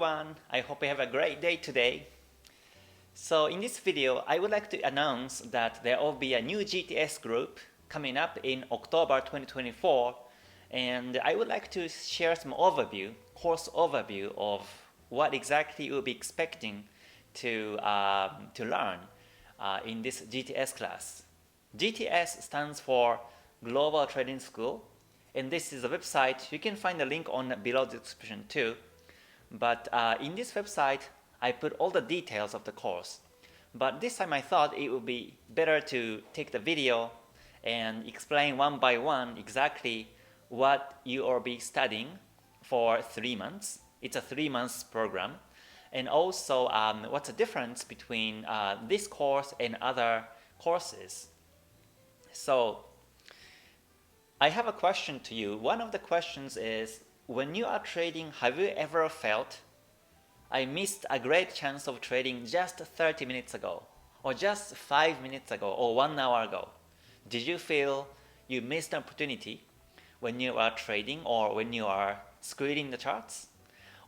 everyone, I hope you have a great day today. So in this video, I would like to announce that there will be a new GTS group coming up in October 2024, and I would like to share some course overview of what exactly you'll be expecting to learn in this GTS class. GTS stands for Global Trading School, and this is a website. You can find the link on below the description too. But in this website, I put all the details of the course. But this time I thought it would be better to take the video and explain one by one exactly what you will be studying for 3 months. It's a 3 months program. And also what's the difference between this course and other courses. So I have a question to you. One of the questions is, when you are trading, have you ever felt, I missed a great chance of trading just 30 minutes ago, or just 5 minutes ago, or 1 hour ago? Did you feel you missed an opportunity when you are trading or when you are screening the charts?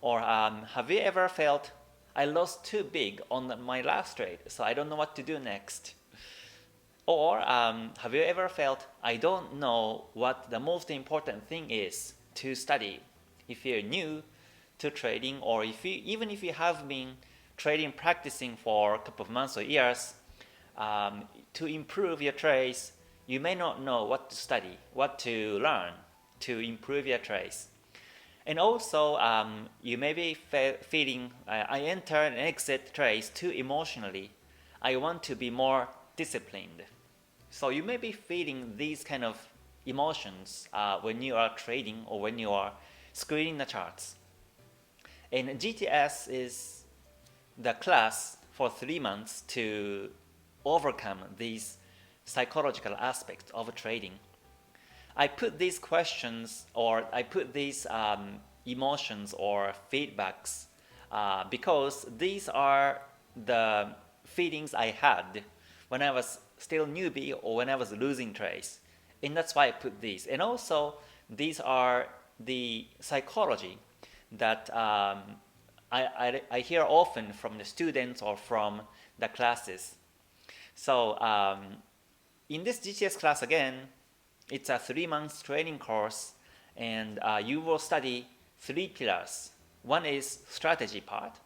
Or have you ever felt, I lost too big on my last trade, so I don't know what to do next? Or have you ever felt, I don't know what the most important thing is to study? If you're new to trading, or even if you have been trading, practicing for a couple of months or years, to improve your trades, you may not know what to study, what to learn to improve your trades. And also, you may be feeling, I enter and exit trades too emotionally. I want to be more disciplined. So you may be feeling these kind of emotions when you are trading or when you are screening the charts. And GTS is the class for 3 months to overcome these psychological aspects of trading. I put these questions, or I put these emotions or feedbacks because these are the feelings I had when I was still newbie or when I was losing trades. And that's why I put these. And also, these are the psychology that I hear often from the students or from the classes. So in this GTS class, again, it's a 3 months training course, and you will study 3 pillars. One is strategy part,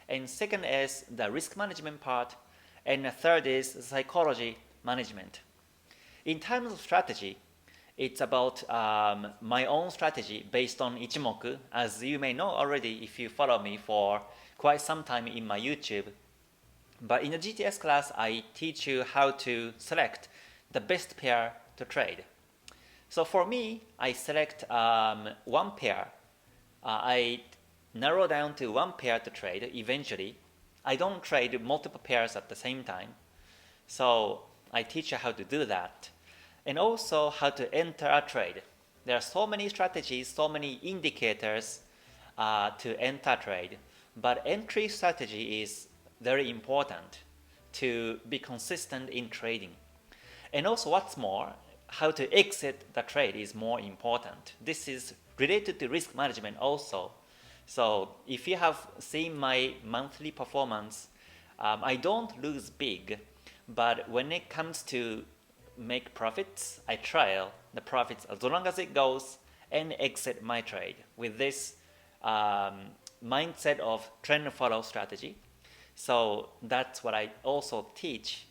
and second is the risk management part, and the third is psychology management. In terms of strategy, it's about my own strategy based on Ichimoku. As you may know already if you follow me for quite some time in my YouTube. But in the GTS class, I teach you how to select the best pair to trade. So for me, I select one pair. I narrow down to one pair to trade eventually. I don't trade multiple pairs at the same time. So I teach you how to do that. And also how to enter a trade. There are so many strategies, so many indicators to enter a trade. But entry strategy is very important to be consistent in trading. And also, what's more, how to exit the trade is more important. This is related to risk management also. So if you have seen my monthly performance, I don't lose big, but when it comes to make profits, I trial the profits as long as it goes and exit my trade with this mindset of trend follow strategy. So that's what I also teach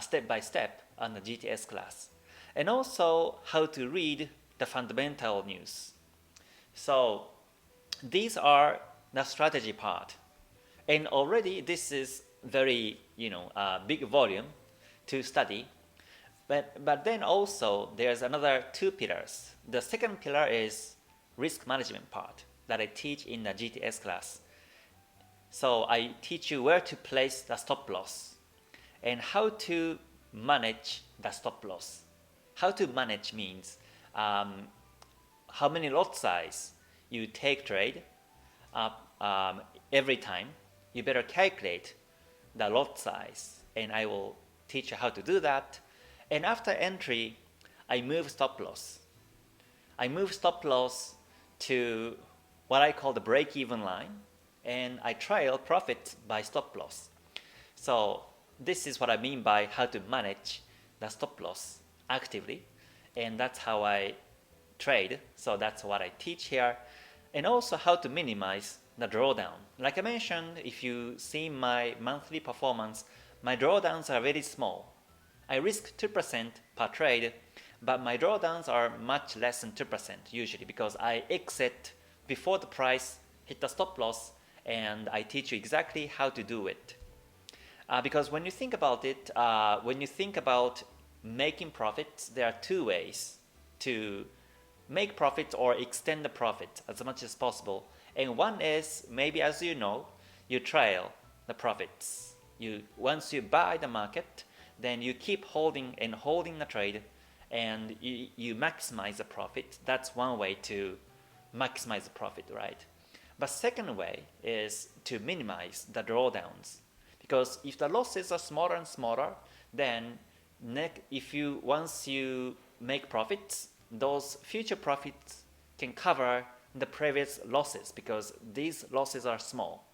step by step on the GTS class. And also how to read the fundamental news. So these are the strategy part. And already this is very, big volume to study. But then also there's another 2 pillars. The second pillar is risk management part that I teach in the GTS class. So I teach you where to place the stop loss and how to manage the stop loss. How to manage means how many lot size you take trade every time. You better calculate the lot size, and I will teach you how to do that. And after entry, I move stop loss. I move stop loss to what I call the break-even line. and I trail profit by stop loss. So this is what I mean by how to manage the stop loss actively, and that's how I trade. So that's what I teach here, and also how to minimize the drawdown. Like I mentioned, if you see my monthly performance, my drawdowns are very small. I risk 2% per trade, but my drawdowns are much less than 2% usually, because I exit before the price hit the stop loss, and I teach you exactly how to do it. Because when you think about it, when you think about making profits, there are two ways to make profits or extend the profit as much as possible. And one is, maybe as you know, you trail the profits. Once you buy the market, then you keep holding and holding the trade, and you maximize the profit. That's one way to maximize the profit, right? But second way is to minimize the drawdowns. Because if the losses are smaller and smaller, then once you make profits, those future profits can cover the previous losses because these losses are small.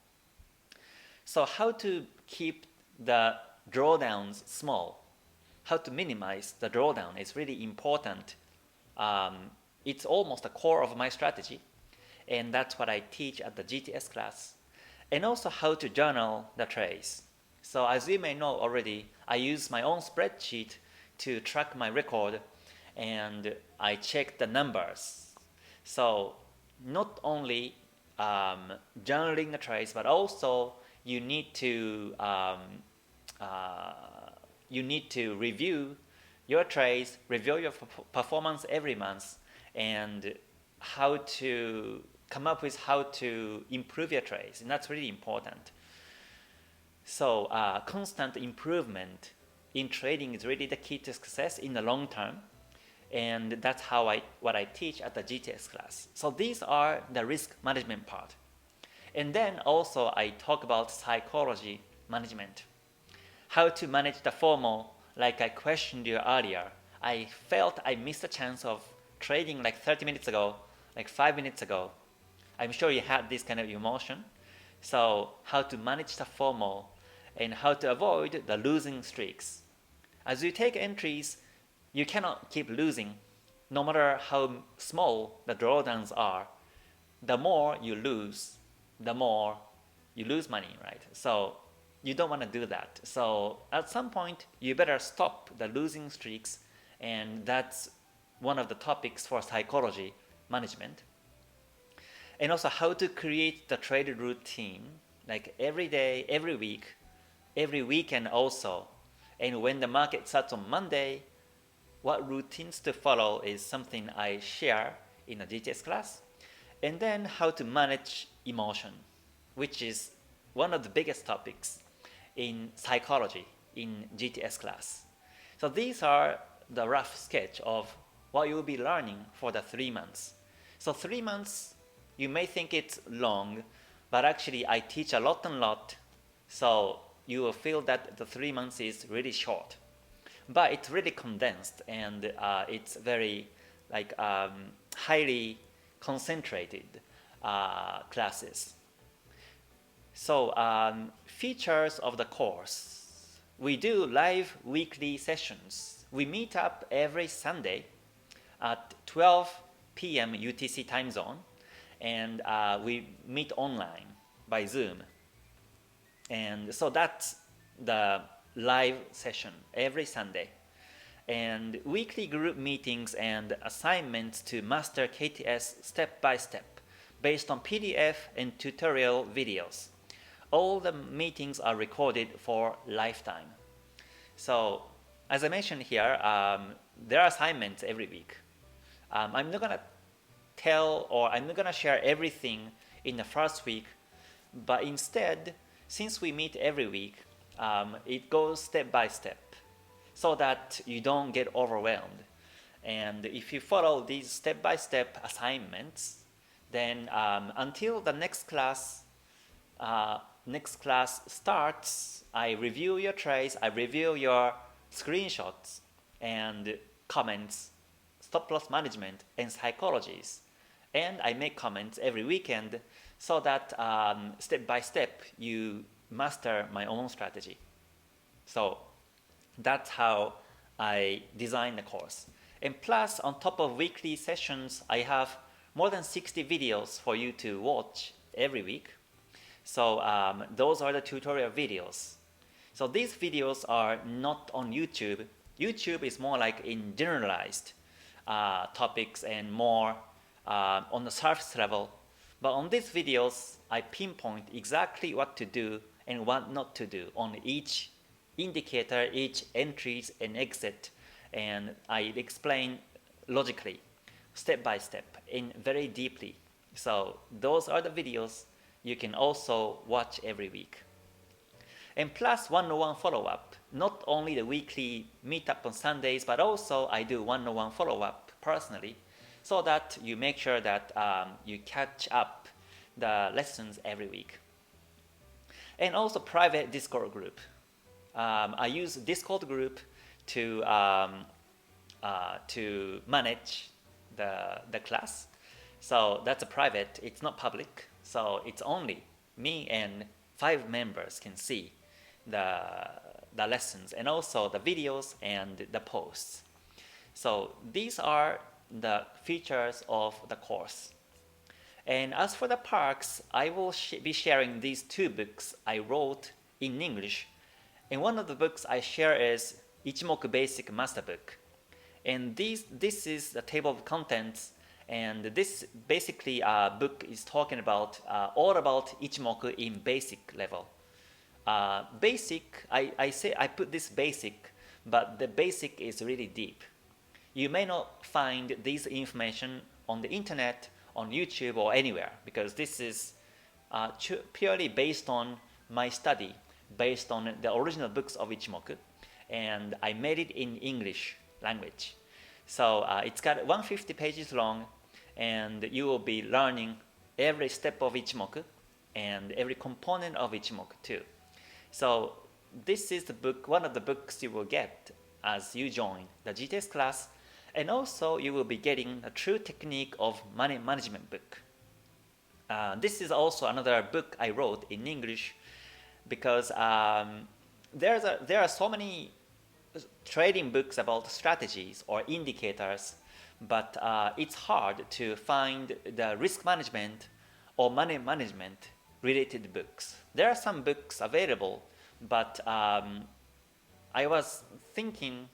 So how to keep the drawdowns small, how to minimize the drawdown is really important. It's almost the core of my strategy, and that's what I teach at the GTS class. And also how to journal the trades. So as you may know already, I use my own spreadsheet to track my record, and I check the numbers. So not only journaling the trades, but also you need to review your trades, review your performance every month, and how to come up with how to improve your trades, and that's really important. So constant improvement in trading is really the key to success in the long term, and that's what I teach at the GTS class. So these are the risk management part. And then also I talk about psychology management. How to manage the FOMO, like I questioned you earlier. I felt I missed a chance of trading like 30 minutes ago, like 5 minutes ago. I'm sure you had this kind of emotion. So how to manage the FOMO and how to avoid the losing streaks. As you take entries, you cannot keep losing. No matter how small the drawdowns are, the more you lose, the more you lose money, right? So you don't want to do that. So at some point, you better stop the losing streaks, and that's one of the topics for psychology management. And also how to create the trade routine, like every day, every week, every weekend also. And when the market starts on Monday, what routines to follow is something I share in the GTS class. And then how to manage emotion, which is one of the biggest topics in psychology in GTS class. So these are the rough sketch of what you'll be learning for the 3 months. So 3 months, you may think it's long, but actually I teach a lot, so you will feel that the 3 months is really short. But it's really condensed, and it's very highly concentrated classes. So features of the course. We do live weekly sessions. We meet up every Sunday at 12 p.m. UTC time zone, and we meet online by Zoom. And so that's the live session every Sunday. And weekly group meetings and assignments to master KTS step by step based on PDF and tutorial videos. All the meetings are recorded for lifetime. So as I mentioned here, there are assignments every week. I'm not gonna I'm not gonna share everything in the first week, but instead, since we meet every week, it goes step by step so that you don't get overwhelmed. And if you follow these step-by-step assignments, then until the next class starts, I review your trades, I review your screenshots and comments, stop loss management, and psychologies. And I make comments every weekend so that step by step you master my own strategy. So that's how I design the course. And plus, on top of weekly sessions, I have more than 60 videos for you to watch every week. So those are the tutorial videos. So these videos are not on YouTube. YouTube is more like in generalized topics and more on the surface level. But on these videos, I pinpoint exactly what to do and what not to do on each indicator, each entries and exit. And I explain logically, step by step, and very deeply. So those are the videos you can also watch every week. And plus one-on-one follow-up, not only the weekly meetup on Sundays, but also I do one-on-one follow-up personally, so that you make sure that you catch up the lessons every week. And also private Discord group. I use Discord group to manage the class. So that's a private, it's not public. So it's only me and 5 members can see the lessons and also the videos and the posts. So these are the features of the course. And as for the perks, I will be sharing these 2 books I wrote in English. And one of the books I share is Ichimoku Basic Master book. And this is the table of contents. And this basically book is talking about all about Ichimoku in basic level. Basic, I put this basic, but the basic is really deep. You may not find this information on the internet, on YouTube or anywhere, because this is purely based on my study, based on the original books of Ichimoku, and I made it in English language. So it's got 150 pages long, and you will be learning every step of Ichimoku and every component of Ichimoku too. So this is the book, one of the books you will get as you join the GTS class, and also you will be getting a true technique of money management book. This is also another book I wrote in English because there are so many trading books about strategies or indicators, but it's hard to find the risk management or money management related books. There are some books available, but I was thinking,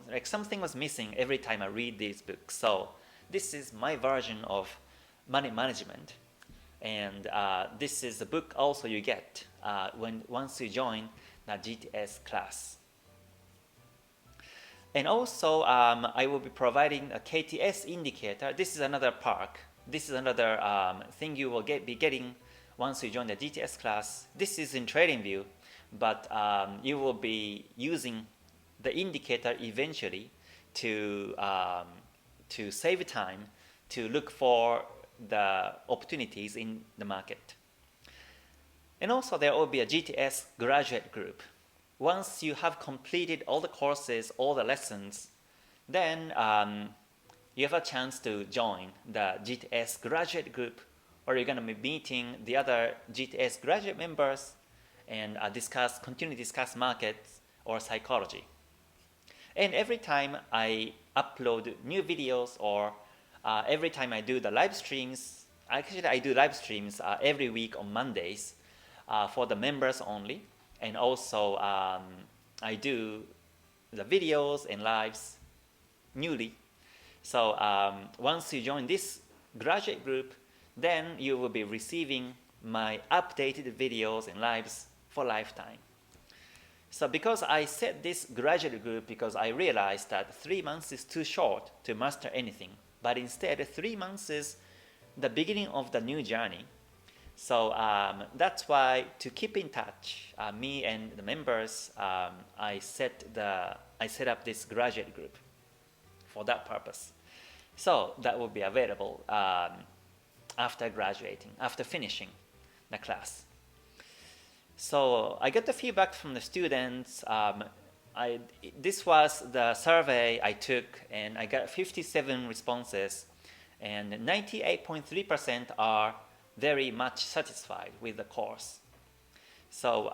like something was missing every time I read these books. So this is my version of money management, and this is the book also you get once you join the GTS class. And also I will be providing a KTS indicator. This is another perk. This is another thing you will be getting once you join the GTS class. This is in TradingView, but you will be using the indicator eventually to save time to look for the opportunities in the market. And also there will be a GTS graduate group. Once you have completed all the courses, all the lessons, then you have a chance to join the GTS graduate group, where you're going to be meeting the other GTS graduate members and continue to discuss markets or psychology. And every time I upload new videos or every time I do the live streams, actually I do live streams every week on Mondays for the members only. And also I do the videos and lives newly. So once you join this graduate group, then you will be receiving my updated videos and lives for lifetime. So because I set this graduate group because I realized that 3 months is too short to master anything, but instead 3 months is the beginning of the new journey. So that's why, to keep in touch, me and the members, I set up this graduate group for that purpose. So that will be available after graduating, after finishing the class. So I got the feedback from the students. This was the survey I took, and I got 57 responses. and 98.3% are very much satisfied with the course. So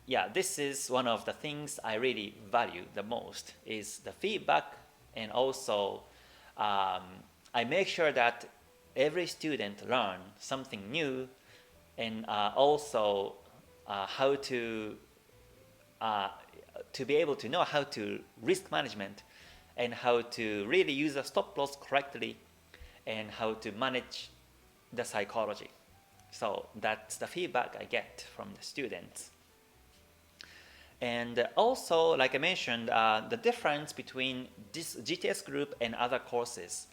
yeah, this is one of the things I really value the most is the feedback, and also I make sure that every student learn something new, and also how to be able to know how to risk management and how to really use the stop loss correctly and how to manage the psychology. So that's the feedback I get from the students. And also, like I mentioned, the difference between this GTS group and other courses.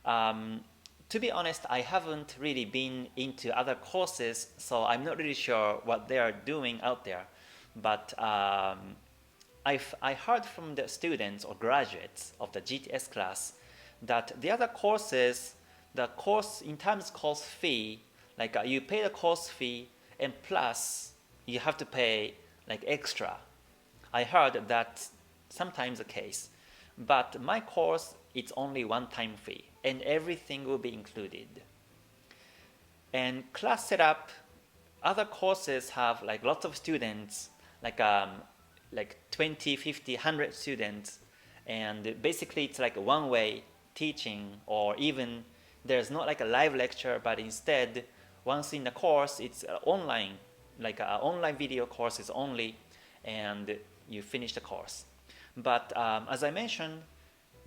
To be honest, I haven't really been into other courses, so I'm not really sure what they are doing out there. But I heard from the students or graduates of the GTS class that the other courses, the course in terms of course fee, like you pay the course fee and plus you have to pay like extra. I heard that's sometimes the case, but my course it's only one-time fee and everything will be included. And class setup, other courses have like lots of students, like 20, 50, 100 students, and basically it's like a one-way teaching, or even there's not like a live lecture, but instead once in the course it's online, like an online video course is only, and you finish the course. But as I mentioned,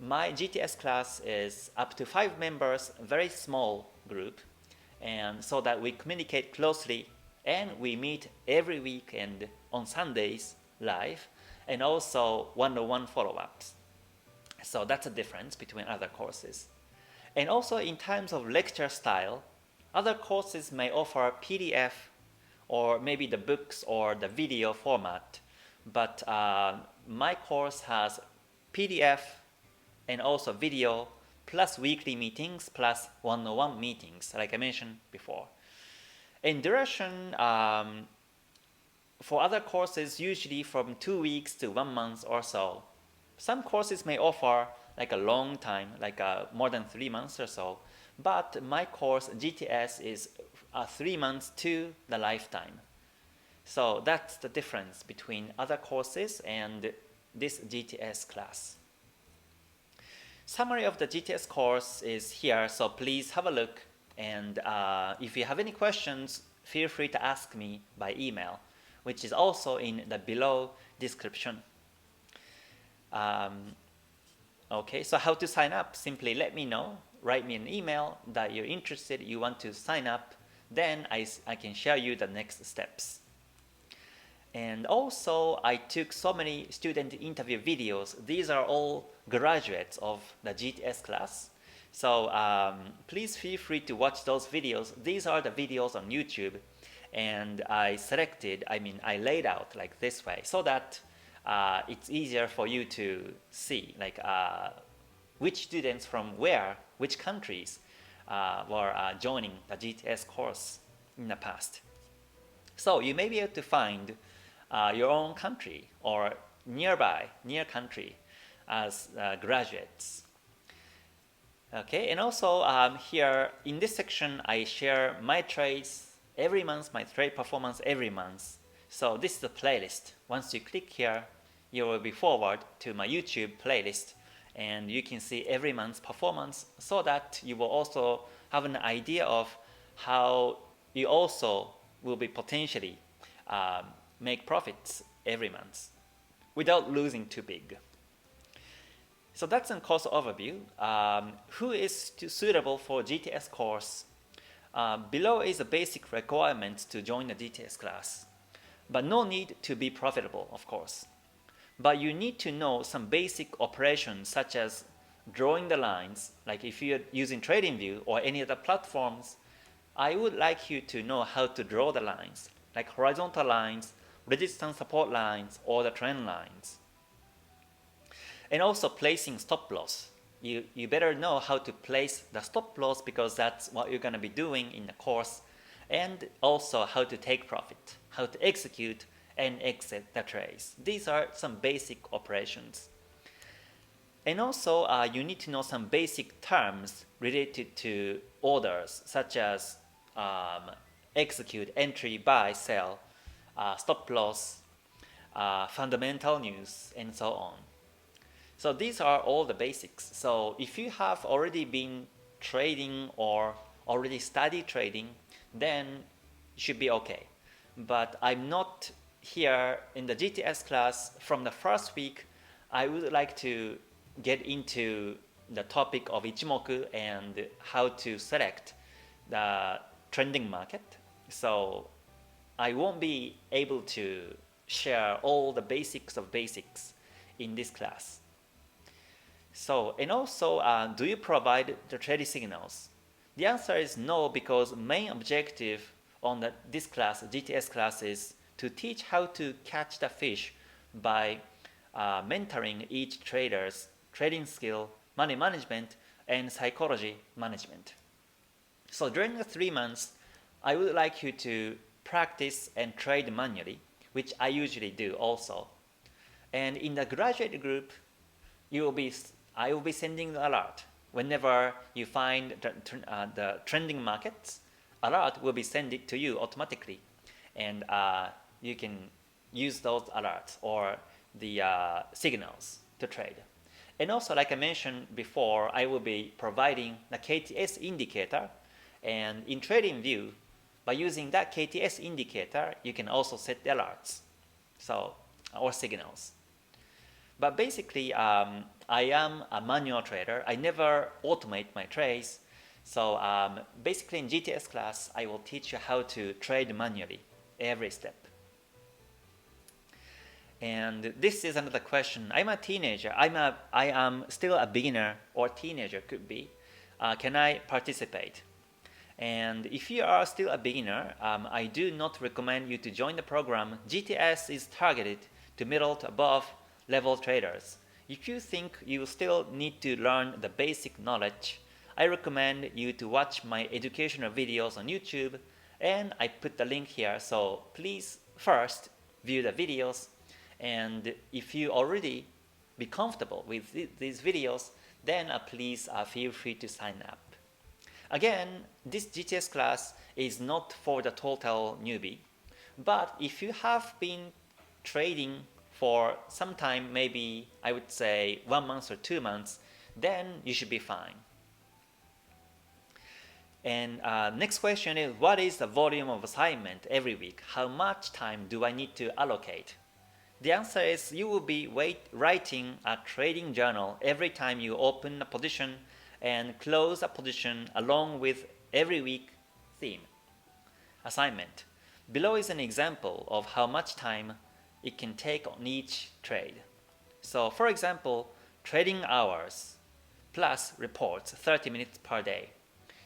my GTS class is up to 5 members, very small group, and so that we communicate closely and we meet every week and on Sundays live, and also one-on-one follow-ups. So that's a difference between other courses. And also in terms of lecture style, other courses may offer PDF or maybe the books or the video format, but my course has PDF and also video plus weekly meetings plus one-on-one meetings, like I mentioned before. In duration, for other courses, usually from 2 weeks to 1 month or so. Some courses may offer like a long time, like more than 3 months or so. But my course, GTS, is 3 months to the lifetime. So that's the difference between other courses and this GTS class. Summary of the GTS course is here, so please have a look. And if you have any questions, feel free to ask me by email, which is also in the below description. Okay, so how to sign up? Simply let me know. Write me an email that you're interested, you want to sign up. Then I can share you the next steps. And also, I took so many student interview videos. These are all graduates of the GTS class. So please feel free to watch those videos. These are the videos on YouTube. And I laid out like this way so that it's easier for you to see like which students from where, which countries were joining the GTS course in the past. So you may be able to find your own country or near country as graduates. Okay, and also here in this section I share my trades every month, my trade performance every month. So this is the playlist. Once you click here, you will be forwarded to my YouTube playlist, and you can see every month's performance, so that you will also have an idea of how you also will be potentially make profits every month without losing too big. So that's a course overview. Who is suitable for GTS course? Below is the basic requirements to join the GTS class, but no need to be profitable, of course. But you need to know some basic operations such as drawing the lines. Like if you're using TradingView or any other platforms, I would like you to know how to draw the lines, like horizontal lines, resistance support lines, or the trend lines. And also placing stop loss. You better know how to place the stop loss, because that's what you're going to be doing in the course, and also how to take profit, how to execute and exit the trades. These are some basic operations. And also, you need to know some basic terms related to orders, such as execute, entry, buy, sell, stop loss, fundamental news, and so on. So these are all the basics. So if you have already been trading or already studied trading, then you should be okay. But I'm not here in the GTS class from the first week. I would like to get into the topic of Ichimoku and how to select the trending market. So I won't be able to share all the basics of basics in this class. So, and also, do you provide the trading signals? The answer is no, because main objective on this class, GTS class, is to teach how to catch the fish by mentoring each trader's trading skill, money management, and psychology management. So during the 3 months, I would like you to practice and trade manually, which I usually do also. And in the graduate group, I will be sending the alert. Whenever you find the trending markets, alert will be sent to you automatically. And you can use those alerts or the signals to trade. And also, like I mentioned before, I will be providing the KTS indicator. And in TradingView, by using that KTS indicator, you can also set the alerts, or signals. But basically, I am a manual trader. I never automate my trades. So basically in GTS class, I will teach you how to trade manually, every step. And this is another question. I'm a teenager. I am still a beginner or teenager, could be. Can I participate? And if you are still a beginner, I do not recommend you to join the program. GTS is targeted to middle to above level traders. If you think you still need to learn the basic knowledge, I recommend you to watch my educational videos on YouTube, and I put the link here. So please first view the videos, and if you already be comfortable with these videos, then please feel free to sign up. Again, this GTS class is not for the total newbie, but if you have been trading for some time, maybe I would say 1 month or 2 months, then you should be fine. And next question is, what is the volume of assignment every week? How much time do I need to allocate? The answer is you will be writing a trading journal every time you open a position and close a position along with every week theme assignment. Below is an example of how much time it can take on each trade. So for example, trading hours plus reports, 30 minutes per day.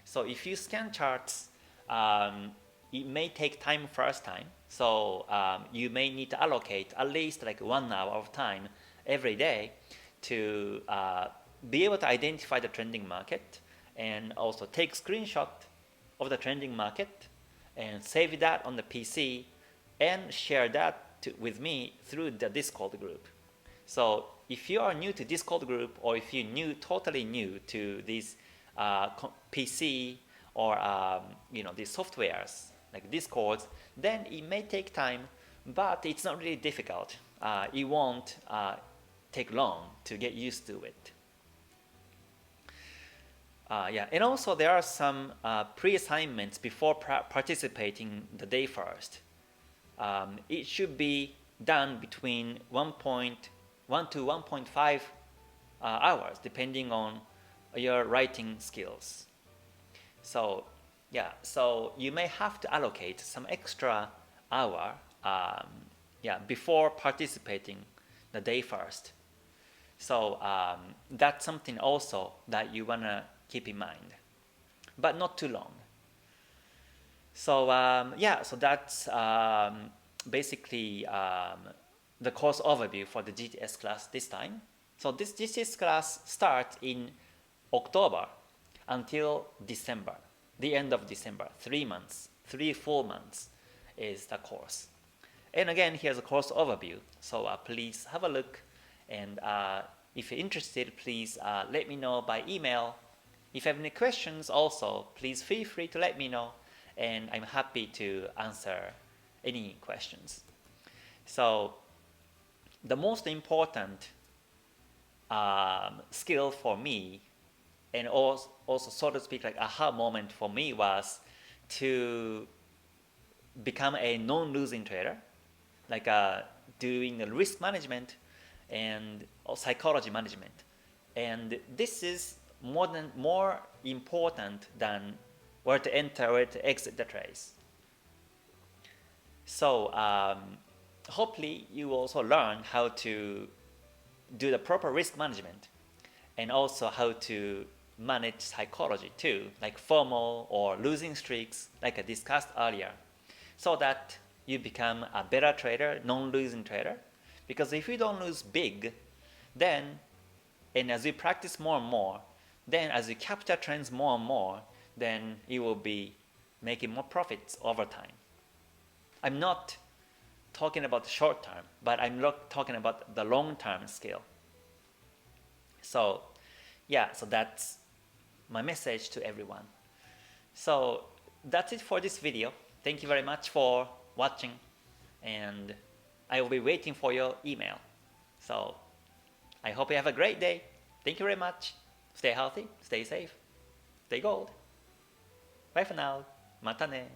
So if you scan charts, it may take time first time. So you may need to allocate at least like 1 hour of time every day to be able to identify the trending market and also take screenshot of the trending market and save that on the PC and share that with me through the Discord group. So if you are new to Discord group, or if you're totally new to these PC or these softwares like Discord, then it may take time, but it's not really difficult. It won't take long to get used to it. And also there are some pre-assignments before participating the day first. It should be done between 1 to 1.5 hours, depending on your writing skills. So you may have to allocate some extra hour before participating the day first. So that's something also that you wanna keep in mind, but not too long. So so that's basically the course overview for the GTS class this time. So this GTS class starts in October until December, the end of December. 3 months, 3 full months is the course. And again, here's a course overview. So please have a look, and If you're interested, please let me know by email. If you have any questions also, please feel free to let me know, and I'm happy to answer any questions. So the most important skill for me, and also so to speak like aha moment for me, was to become a non-losing trader, like doing the risk management and psychology management. And this is more important than where to enter, where to exit the trades. So hopefully you also learn how to do the proper risk management, and also how to manage psychology too, like FOMO or losing streaks, like I discussed earlier, so that you become a better trader, non-losing trader. Because if you don't lose big, then, and as you practice more and more, then as you capture trends more and more, then you will be making more profits over time. I'm not talking about the short term, but I'm talking about the long-term skill. So yeah, so that's my message to everyone. So that's it for this video. Thank you very much for watching, and I will be waiting for your email. So I hope you have a great day. Thank you very much. Stay healthy, stay safe, stay gold. Bye for now. またね。